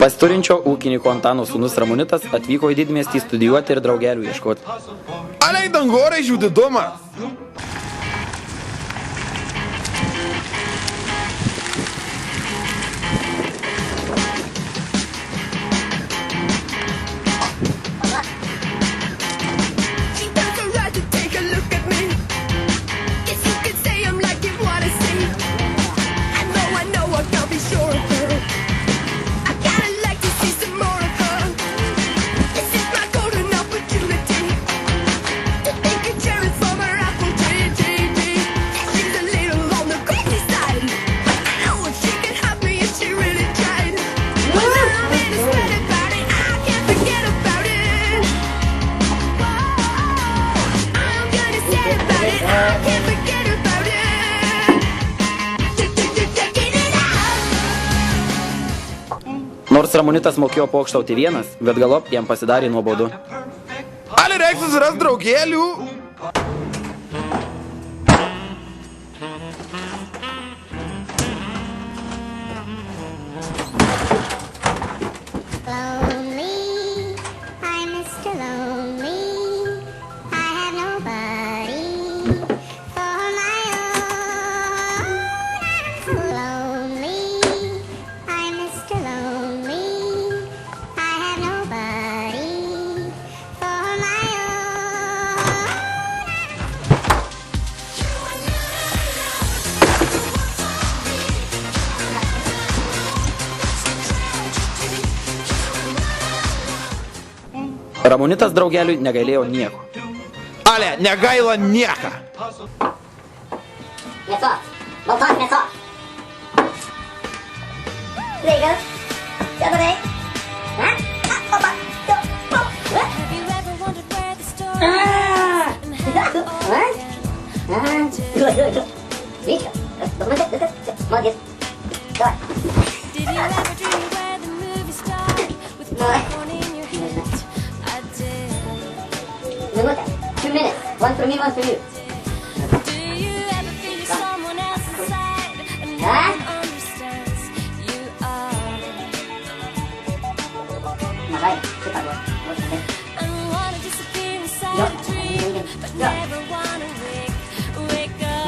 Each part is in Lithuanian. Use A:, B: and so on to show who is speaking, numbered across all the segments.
A: Pasiturinčio ūkininko Antano sūnus Ramonitas atvyko į didmiestį studijuoti ir draugelių ieškoti.
B: Ale i dangorę žiūdi doma.
A: Nors Ramonitas mokėjo pokštauti vienas, bet galop jam pasidarė nuobodu.
B: Ale reiks susirast draugėlių.
A: Ramonitas draugeliui negailėjo nieko.
B: Ale, negaila nieka.
C: Mėsos. Baltos mėsos. Sveikas. Čia darai. Ha? Opa. Viskas. Молодец. Давай. Minutę. 2 minutes. One for me, one for you. Ha? Makaj, super było.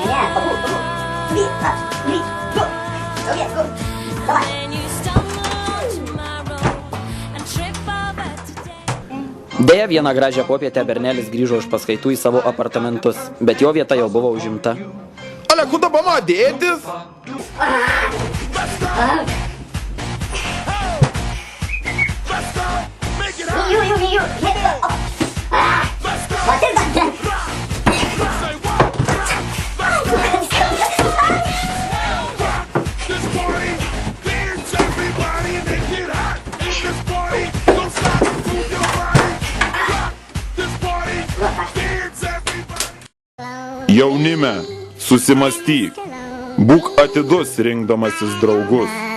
C: Nie, to był. Go. Go. Dawaj.
A: Deja, vieną gražią popietę bernelis grįžo iš paskaitų į savo apartamentus, bet jo vieta jau buvo užimta.
B: Ale, kur dabar mano dėtis?
C: Ju.
D: Jaunime, susimastyk, būk atidus rinkdamasis draugus.